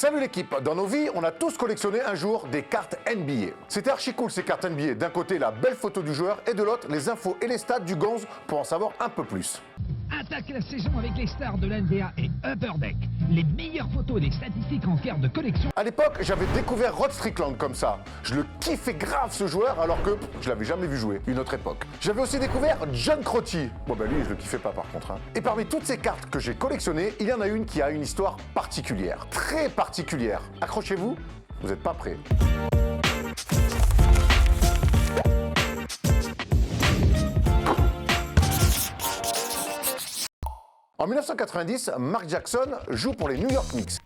Salut l'équipe, dans nos vies, on a tous collectionné un jour des cartes NBA. C'était archi cool ces cartes NBA, d'un côté la belle photo du joueur et de l'autre les infos et les stats du Gonz pour en savoir un peu plus. Attaque la saison avec les stars de l'NBA et Upper Deck. Les meilleures photos et les statistiques en cartes de collection. À l'époque, j'avais découvert Rod Strickland comme ça. Je le kiffais grave ce joueur alors que je l'avais jamais vu jouer, une autre époque. J'avais aussi découvert John Crotty. Bon bah lui, je le kiffais pas par contre. Et parmi toutes ces cartes que j'ai collectionnées, il y en a une qui a une histoire particulière. Très particulière. Accrochez-vous, vous n'êtes pas prêts. En 1990, Mark Jackson joue pour les New York Knicks.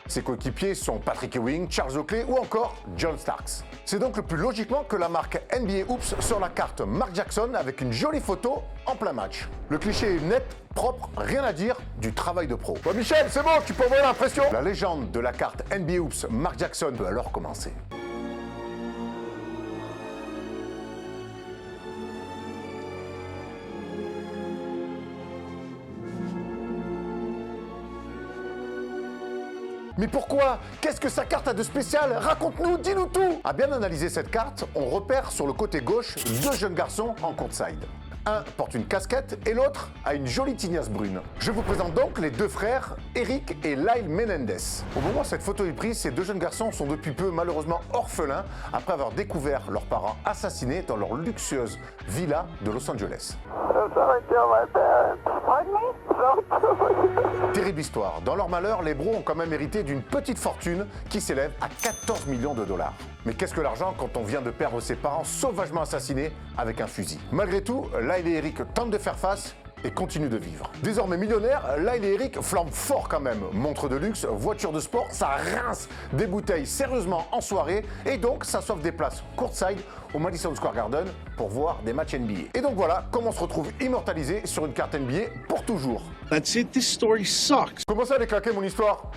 Ses coéquipiers sont Patrick Ewing, Charles Oakley ou encore John Starks. C'est donc le plus logiquement que la marque NBA Hoops sur la carte Mark Jackson avec une jolie photo en plein match. Le cliché est net, propre, rien à dire, du travail de pro. Bon Michel, c'est bon, tu peux envoyer l'impression. La légende de la carte NBA Hoops Mark Jackson peut alors commencer. Mais pourquoi? Qu'est-ce que sa carte a de spécial? Raconte-nous, dis-nous tout! À bien analyser cette carte, on repère sur le côté gauche deux jeunes garçons en courtside. Un porte une casquette et l'autre a une jolie tignasse brune. Je vous présente donc les deux frères, Eric et Lyle Menendez. Au moment où cette photo est prise, ces deux jeunes garçons sont depuis peu malheureusement orphelins après avoir découvert leurs parents assassinés dans leur luxueuse villa de Los Angeles. Terrible histoire. Dans leur malheur, les bros ont quand même hérité d'une petite fortune qui s'élève à 14 millions de dollars. Mais qu'est-ce que l'argent quand on vient de perdre ses parents sauvagement assassinés avec un fusil? Malgré tout, Lyle et Eric tentent de faire face et continuent de vivre. Désormais millionnaires, Lyle et Eric flambent fort quand même. Montres de luxe, voitures de sport, ça rince des bouteilles sérieusement en soirée et donc ça s'offre des places courtside au Madison Square Garden pour voir des matchs NBA. Et donc voilà comment on se retrouve immortalisé sur une carte NBA pour toujours. That's it, this story sucks. Comment ça, elle est claquée mon histoire?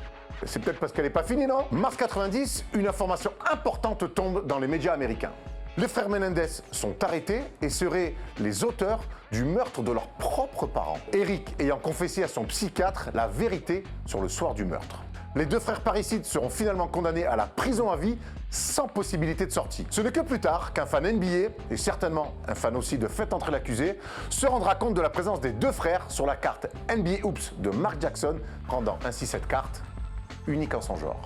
C'est peut-être parce qu'elle n'est pas finie, non? Mars 90, une information importante tombe dans les médias américains. Les frères Menendez sont arrêtés et seraient les auteurs du meurtre de leurs propres parents. Eric ayant confessé à son psychiatre la vérité sur le soir du meurtre. Les deux frères parricides seront finalement condamnés à la prison à vie sans possibilité de sortie. Ce n'est que plus tard qu'un fan NBA, et certainement un fan aussi de Faites entrer l'accusé, se rendra compte de la présence des deux frères sur la carte NBA Hoops de Mark Jackson, rendant ainsi cette carte unique en son genre.